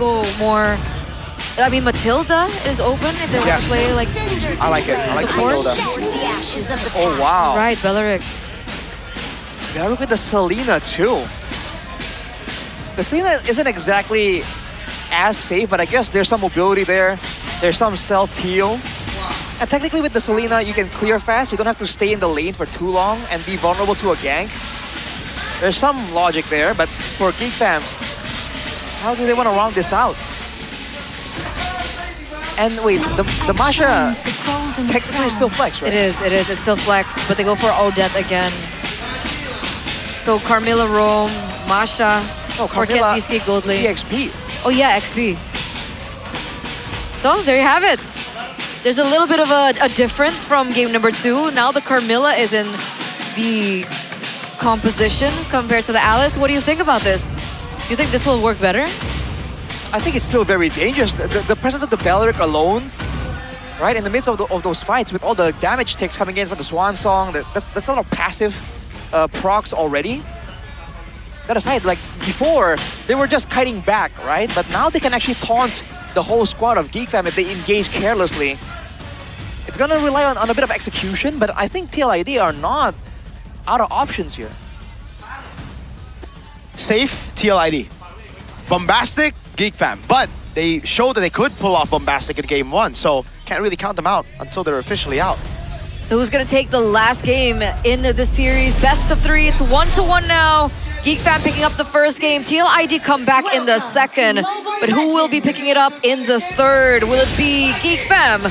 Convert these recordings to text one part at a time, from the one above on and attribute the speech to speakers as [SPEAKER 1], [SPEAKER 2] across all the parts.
[SPEAKER 1] go more. I mean, Matilda is open if they want to play like.
[SPEAKER 2] I like it. I like the Matilda.
[SPEAKER 3] Oh wow!
[SPEAKER 1] Right, Belleric.
[SPEAKER 3] Belleric with the Selena too. The Selena isn't exactly as safe, but I guess there's some mobility there. There's some self-heal. And technically with the Selena, you can clear fast. You don't have to stay in the lane for too long and be vulnerable to a gank. There's some logic there, but for Geek Fam, how do they want to round this out? And wait, the Masha technically is still flex, right?
[SPEAKER 1] It is. It's still flex, but they go for Odette again. So Carmilla roam, Masha,
[SPEAKER 3] Oh,
[SPEAKER 1] or
[SPEAKER 3] Carmilla,
[SPEAKER 1] Kenziski gold lane.
[SPEAKER 3] EXP.
[SPEAKER 1] Oh yeah, XP. So there you have it. There's a little bit of a difference from game number 2. Now the Carmilla is in the composition compared to the Alice. What do you think about this? Do you think this will work better?
[SPEAKER 3] I think it's still very dangerous. The presence of the Belleric alone, right, in the midst of those fights, with all the damage ticks coming in from the Swan Song, that's a lot of passive procs already. That aside, like before, they were just kiting back, right? But now they can actually taunt the whole squad of Geek Fam if they engage carelessly. It's gonna rely on a bit of execution, but I think TLID are not out of options here.
[SPEAKER 2] Safe, TLID. Bombastic, Geek Fam. But they showed that they could pull off Bombastic in game 1, so can't really count them out until they're officially out.
[SPEAKER 1] So who's gonna take the last game in the series? Best of 3, it's 1-1 now. Geek Fam picking up the first game. TLID come back in the second, but who will be picking it up in the third? Will it be Geek Fam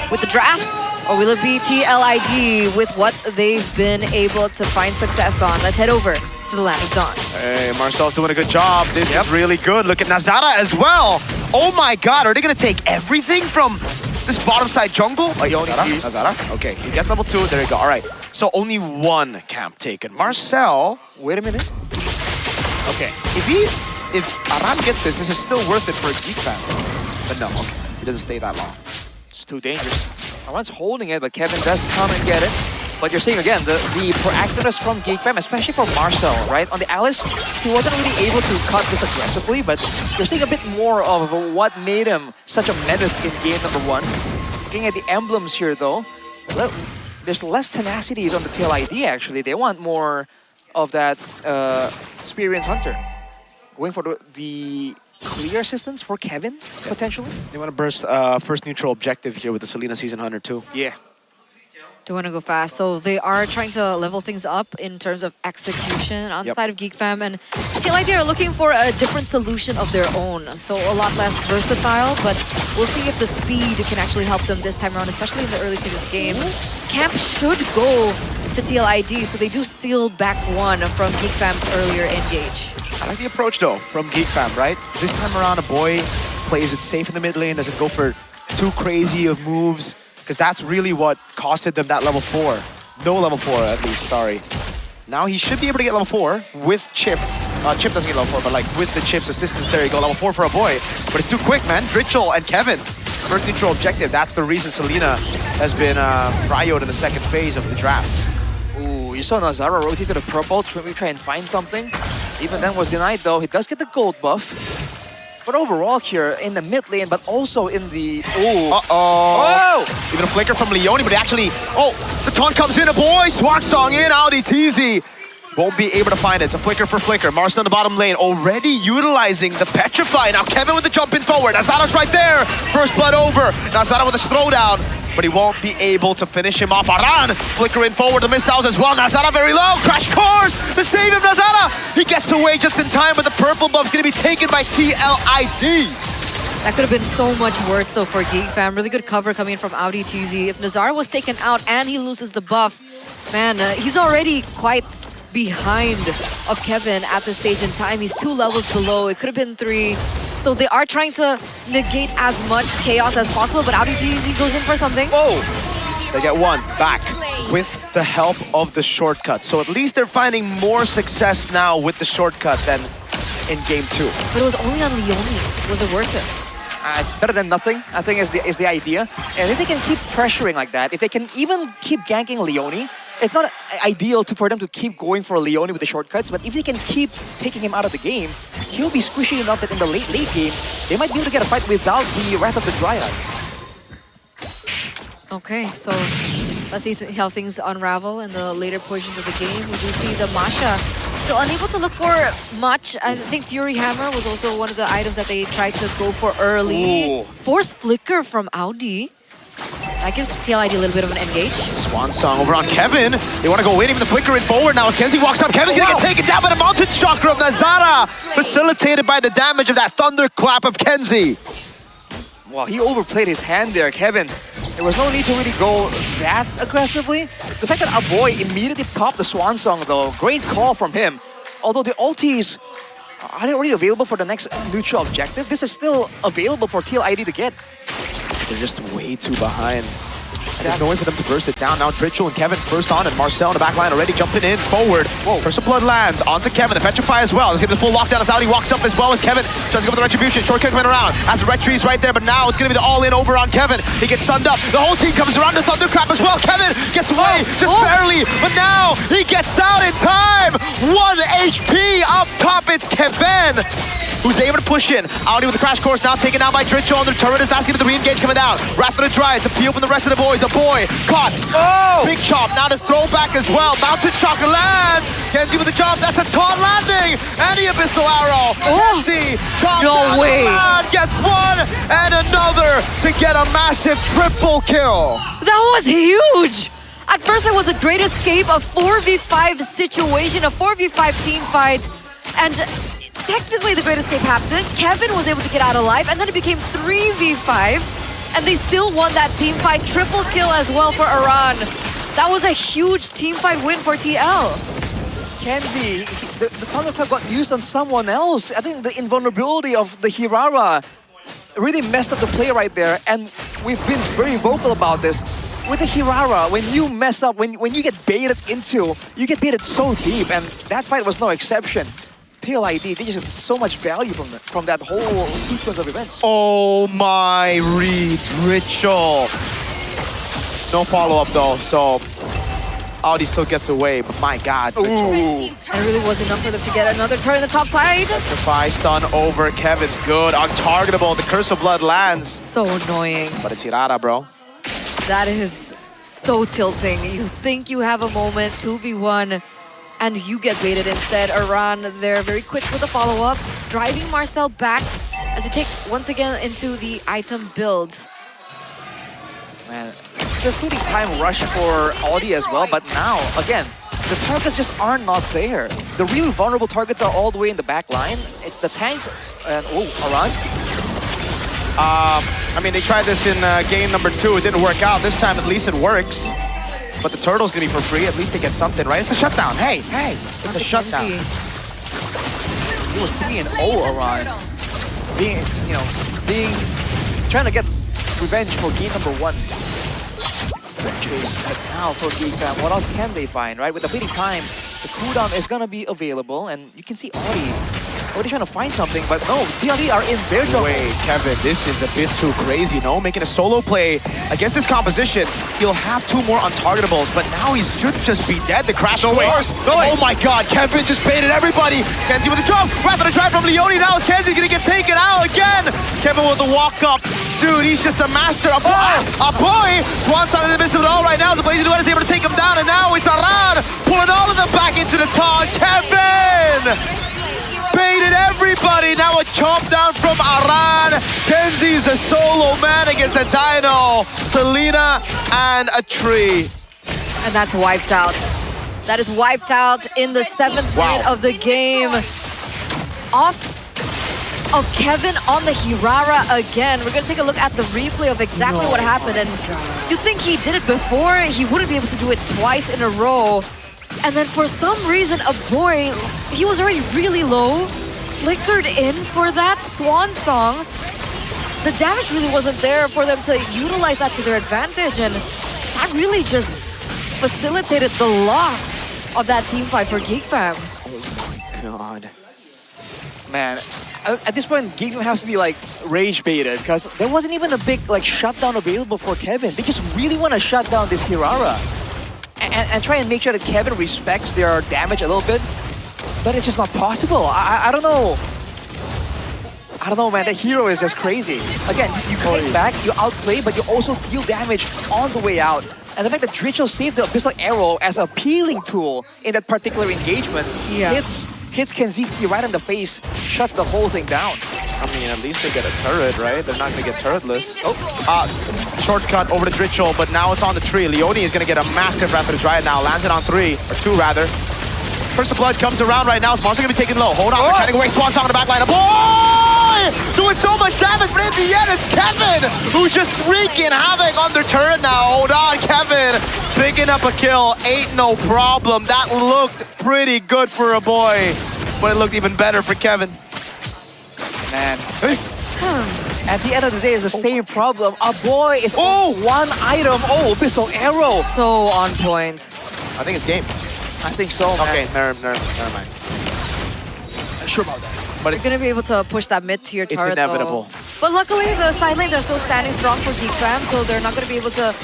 [SPEAKER 1] with the drafts, or will it be TLID with what they've been able to find success on? Let's head over to the Land of Dawn.
[SPEAKER 2] Hey, Marcel's doing a good job. This is really good. Look at Nazara as well. Oh my god, are they gonna take everything from this bottom side jungle? Nazara? Okay, he gets level 2. There you go. All right. So only one camp taken. Marcel,
[SPEAKER 3] Wait a minute.
[SPEAKER 2] okay. If Aran gets this, this is still worth it for Geek Fam. But no, okay. He doesn't stay that long.
[SPEAKER 3] It's too dangerous. Aran's holding it, but Kevin does come and get it. But you're seeing again the proactiveness from Geek Fam, especially from Marcel, right? On the Alice, he wasn't really able to cut this aggressively, but you're seeing a bit more of what made him such a menace in game number 1. Looking at the emblems here, though, there's less tenacities on the TLID, actually. They want more of that experienced hunter. Going for the clear assistance for Kevin, potentially.
[SPEAKER 2] They want to burst first neutral objective here with the Selena Season Hunter too.
[SPEAKER 3] Yeah.
[SPEAKER 1] They want to go fast, so they are trying to level things up in terms of execution on the side of Geek Fam, and TLID are looking for a different solution of their own, so a lot less versatile, but we'll see if the speed can actually help them this time around, especially in the early stage of the game. Camp should go to TLID, so they do steal back 1 from Geek Fam's earlier engage.
[SPEAKER 2] I like the approach though from Geek Fam, right? This time around, a boy plays it safe in the mid lane, doesn't go for too crazy of moves, because that's really what costed them that level 4. No level 4 at least, sorry. Now he should be able to get level 4 with Chip. Chip doesn't get level 4, but like with the Chip's assistance, there you go, level 4 for a boy. But it's too quick, man. Dritchel and Kevin. First neutral objective, that's the reason Selena has been prioed in the second phase of the draft.
[SPEAKER 3] Ooh, you saw Nazara rotate to the purple to maybe try and find something. Even then was denied though. He does get the gold buff. But overall here, in the mid lane, but also in the... Ooh.
[SPEAKER 2] Uh-oh. Oh! Even a flicker from Leone, but actually... Oh! The taunt comes in, a boy! Swan Song in, Audi TZ. Won't be able to find it. It's a flicker for flicker. Marcel in the bottom lane, already utilizing the Petrify. Now Kevin with the jump in forward. Nazara's right there. First blood over. Nazara with a throwdown. But he won't be able to finish him off. Aran flickering forward the missiles as well. Nazara very low. Crash course. The save of Nazara. He gets away just in time, but the purple buff's going to be taken by TLID.
[SPEAKER 1] That could have been so much worse though for Geek Fam. Really good cover coming in from Audi TZ. If Nazara was taken out and he loses the buff, man, he's already quite behind of Kevin at this stage in time. He's 2 levels below. It could have been 3. So they are trying to negate as much chaos as possible, but Audi TZ goes in for something.
[SPEAKER 2] Oh! They get 1 back with the help of the shortcut. So at least they're finding more success now with the shortcut than in game 2.
[SPEAKER 1] But it was only on Leone. Was it worth it?
[SPEAKER 3] It's better than nothing, I think, is the idea. And if they can keep pressuring like that, if they can even keep ganking Leone, it's not ideal for them to keep going for Leone with the shortcuts, but if they can keep taking him out of the game, he'll be squishy enough that in the late game, they might be able to get a fight without the Wrath of the Dryad.
[SPEAKER 1] Okay, so let's see how things unravel in the later portions of the game. We do see the Masha still unable to look for much. I think Fury Hammer was also one of the items that they tried to go for early.
[SPEAKER 3] Ooh.
[SPEAKER 1] Force Flicker from Audi. That gives TLID a little bit of an engage.
[SPEAKER 2] Swan Song over on Kevin. They want to go in, even the flicker in forward now as Kenzie walks up. Kevin's gonna get taken down by the Mountain Chakra of Nazara, facilitated by the damage of that Thunderclap of Kenzie.
[SPEAKER 3] Wow, he overplayed his hand there, Kevin. There was no need to really go that aggressively. The fact that Aboy immediately popped the Swan Song, though, great call from him. Although the ultis are they already available for the next neutral objective? This is still available for TLID to get.
[SPEAKER 2] They're just way too behind. There's no way for them to burst it down. Now Dritchel and Kevin first on, and Marcel in the back line already jumping in forward.
[SPEAKER 3] Whoa.
[SPEAKER 2] First of Blood lands onto Kevin. The Petrify as well. Let's get the full lockdown as Audi walks up as well as Kevin. Tries to go for the Retribution. Shortcut went around. Has the Red Trees right there, but now it's going to be the all-in over on Kevin. He gets stunned up. The whole team comes around the Thundercrap as well. Kevin gets away just barely, but now he gets down in time. 1 HP up top. It's Kevin, who's able to push in. Audi with the crash course now taken down by Dritchel, and the turret is asking for the re-engage coming down. Wrath of the Dryad to peel from the rest of the boys. A boy caught. Oh! Big chop, now the throwback as well. Mountain Chakra lands. Kenzie with the jump, that's a taunt landing. And the Abyssal Arrow. Kenzie, chop
[SPEAKER 1] No way.
[SPEAKER 2] gets one and another to get a massive triple kill.
[SPEAKER 1] That was huge! At first it was a great escape, a 4v5 situation, a 4v5 team fight, and technically the great escape happened. Kevin was able to get out alive, and then it became 3v5, and they still won that team fight. Triple kill as well for Iran. That was a huge team fight win for TL.
[SPEAKER 3] Kenzie, the Thunderclap got used on someone else. I think the invulnerability of the Hirara really messed up the play right there, and we've been very vocal about this. With the Hirara, when you mess up, when you get baited into, you get baited so deep, and that fight was no exception. TLID, they just get so much value from that whole sequence of events.
[SPEAKER 2] Oh my read, Dritchel. No follow-up though, so Audi still gets away, but my god.
[SPEAKER 3] Ooh.
[SPEAKER 1] It really was enough for them to get another turn in the top side.
[SPEAKER 2] Petrify stun over. Kevin's good. Untargetable. The Curse of Blood lands.
[SPEAKER 1] So annoying.
[SPEAKER 2] But it's Hirara, bro.
[SPEAKER 1] That is so tilting. You think you have a moment, 2v1, and you get baited instead. Iran, they're very quick with the follow-up, driving Marcel back as you take once again into the item build.
[SPEAKER 3] Man, they're putting time rush for Audi as well, but now, again, the targets just are not there. The real vulnerable targets are all the way in the back line. It's the tanks and, Iran.
[SPEAKER 2] I mean, they tried this in game number 2. It didn't work out. This time, at least it works. But the turtle's gonna be for free. At least they get something, right? It's a shutdown. Hey, it's a shutdown.
[SPEAKER 3] It was 3-0 Iran. Trying to get revenge for game number 1. But now for Geek Fam, what else can they find, right? With the bleeding time, the cooldown is gonna be available, and you can see Audi trying to find something, but no, TLD are in their trouble.
[SPEAKER 2] Wait, Kevin, this is a bit too crazy, no? Making a solo play against his composition. He'll have 2 more untargetables, but now he should just be dead. The crash course. Oh my god, Kevin just baited everybody. Kenzie with the jump. Rather than try from Leone. Now is Kenzie gonna get taken out again. Kevin with the walk up. Dude, he's just a master. A boy! Swan's on in the midst of it all right now. The Blazing Duet is able to take him down, and now it's Aran pulling all of them back into the taunt. Kevin! Baited everybody. Now a chomp down from Aran. Kenzie's a solo man against a Dino, Selena, and a tree.
[SPEAKER 1] And that's wiped out. That is wiped out in the 7th minute of the game. Off of Kevin on the Hirara again. We're going to take a look at the replay of exactly what happened. And you'd think he did it before. He wouldn't be able to do it twice in a row. And then for some reason, a boy, he was already really low, flickered in for that Swan Song. The damage really wasn't there for them to utilize that to their advantage, and that really just facilitated the loss of that team fight for Geek Fam.
[SPEAKER 2] Oh my god.
[SPEAKER 3] Man, at this point, Geek Fam has to be like rage baited, because there wasn't even a big like shutdown available for Kevin. They just really want to shut down this Hirara. and try and make sure that Kevin respects their damage a little bit. But it's just not possible. I don't know. I don't know, man. That hero is just crazy. Again, you came back, you outplay, but you also deal damage on the way out. And the fact that Dritchel saved the Abyssal Arrow as a peeling tool in that particular engagement hits Kenziski right in the face, shuts the whole thing down.
[SPEAKER 2] I mean, at least they get a turret, right? They're not going to get turretless. Shortcut over to Dritchel, but now it's on the tree. Leone is going to get a massive Rapid Dryad now. Lands it on 3, or 2 rather. First of Blood comes around right now. Monster going to be taken low. Hold on, they're trying to waste Swan Song on the back line. Boy! Doing so much damage, but in the end, it's Kevin who's just wreaking havoc on their turret now. Hold on, Kevin picking up a kill. Ain't no problem. That looked pretty good for a boy, but it looked even better for Kevin.
[SPEAKER 3] Man. At the end of the day, it's the same problem. A boy is one item. Oh, Abyssal Arrow.
[SPEAKER 1] So on point.
[SPEAKER 2] I think it's game.
[SPEAKER 3] I think so, man.
[SPEAKER 2] Okay, never mind.
[SPEAKER 3] I'm sure about that.
[SPEAKER 2] But
[SPEAKER 1] You're gonna be able to push that mid-tier turret,
[SPEAKER 2] it's inevitable.
[SPEAKER 1] though. But luckily, the side lanes are still standing strong for Geek Fam, so they're not gonna be able to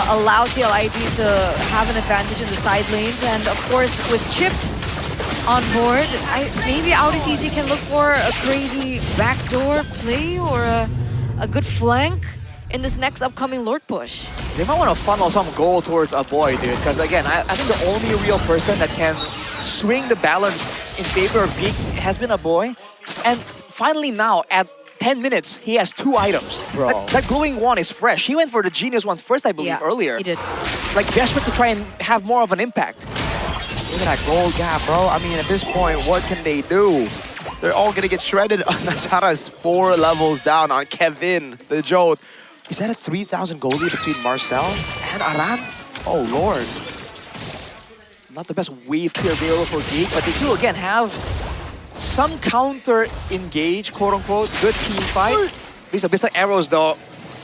[SPEAKER 1] allow TLID to have an advantage in the side lanes. And of course, with Chip on board, maybe AudiTZ can look for a crazy backdoor play or a good flank in this next upcoming Lord push.
[SPEAKER 3] They might want to funnel some goal towards a boy, dude. Because again, I think the only real person that can swing the balance in favor of Geek has been a boy. And finally now, at 10 minutes, he has 2 items.
[SPEAKER 2] Bro.
[SPEAKER 3] That glowing one is fresh. He went for the genius one first, I believe, earlier.
[SPEAKER 1] He did.
[SPEAKER 3] Like desperate to try and have more of an impact.
[SPEAKER 2] Look at that gold gap, bro. I mean, at this point, what can they do? They're all gonna get shredded. Nazara's 4 levels down on Kevin, the Jote. Is that a 3,000 goal lead between Marcel and Aran? Oh, Lord.
[SPEAKER 3] Not the best wave tier available for Geek, but they do again have some counter engage, quote unquote, good team fight. These Abyssal Arrows though,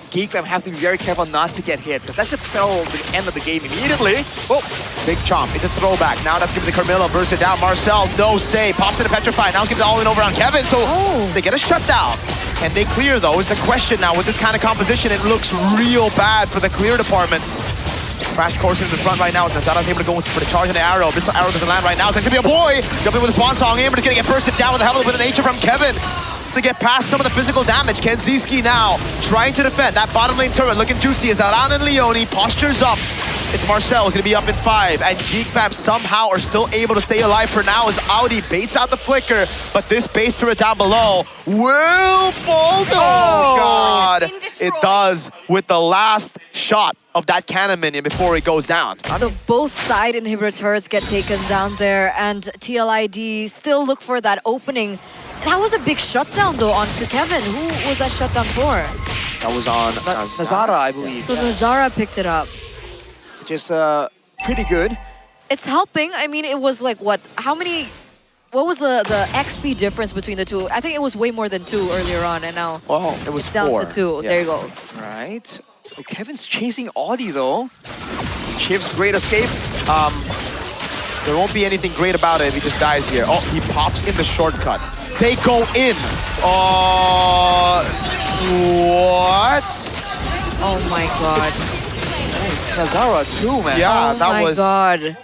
[SPEAKER 3] Geek Fam have to be very careful not to get hit, because that could spell the end of the game immediately.
[SPEAKER 2] Oh, big chomp, it's a throwback. Now that's giving the Carmilla, burst it down. Marcel, no stay, pops in a Petrify. Now it's giving the all-in over on Kevin, so they get a shutdown. Can they clear though, is the question now. With this kind of composition, it looks real bad for the clear department. Crash coursing in the front right now as Nazara's able to go for the charge on the arrow. Abyssal Arrow doesn't land right now, so it's gonna be a boy jumping with a Swan Song in, but it's gonna get bursted down with a hell of a bit of nature from Kevin to get past some of the physical damage. Kenziski now trying to defend that bottom lane turret, looking juicy as Aran and Leone postures up. It's Marcel who's gonna be up in 5, and Geek Fam somehow are still able to stay alive for now as Audi baits out the flicker, but this base turret down below will fall. Oh God, it does with the last shot of that cannon minion before it goes down.
[SPEAKER 1] So both side inhibitor turrets get taken down there, and TLID still look for that opening. And that was a big shutdown though onto Kevin. Who was that shutdown for?
[SPEAKER 2] That was on
[SPEAKER 3] Nazara, I believe.
[SPEAKER 1] So Nazara picked it up.
[SPEAKER 3] Which is pretty good.
[SPEAKER 1] It's helping. I mean, it was like what? How many? What was the XP difference between the two? I think it was way more than 2 earlier on, and now
[SPEAKER 2] it was
[SPEAKER 1] down
[SPEAKER 2] 4.
[SPEAKER 1] to 2.
[SPEAKER 2] Yeah.
[SPEAKER 1] There you go.
[SPEAKER 3] Right. Oh, Kevin's chasing Audi though. Chip's great escape.
[SPEAKER 2] There won't be anything great about it if he just dies here. Oh, he pops in the shortcut. They go in. What?
[SPEAKER 1] Oh my God.
[SPEAKER 3] Nazara too, man.
[SPEAKER 2] Yeah, that was.
[SPEAKER 1] Oh my God.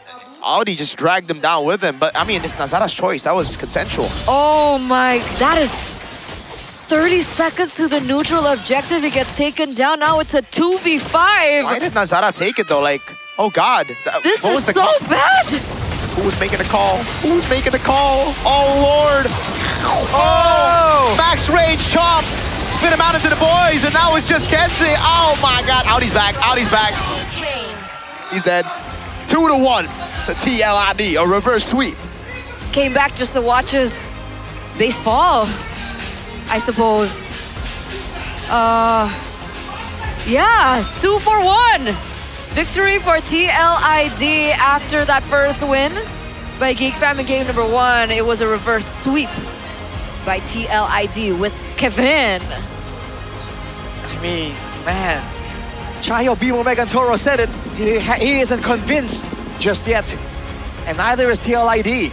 [SPEAKER 2] Audi just dragged him down with him, but I mean, it's Nazara's choice. That was consensual.
[SPEAKER 1] Oh my. That is 30 seconds to the neutral objective. It gets taken down. Now it's a 2v5.
[SPEAKER 2] Why did Nazara take it though? Like, oh God.
[SPEAKER 1] This
[SPEAKER 2] what
[SPEAKER 1] is
[SPEAKER 2] was the
[SPEAKER 1] so
[SPEAKER 2] call?
[SPEAKER 1] bad.
[SPEAKER 2] Who was making the call? Who's making the call? Oh Lord. Oh! Max Rage chomp. Spin him out into the boys, and now it's just Kenzie. Oh my God. Audi's back. Audi's back. He's dead. 2-1 to TLID. A reverse sweep.
[SPEAKER 1] Came back just to watch his base fall, I suppose. Yeah, 2 for 1. Victory for TLID after that first win by Geek Fam in game number 1. It was a reverse sweep by TLID with Kevin.
[SPEAKER 3] I mean, man. Chayo Bimo Megantoro said it. He isn't convinced just yet. And neither is TLID.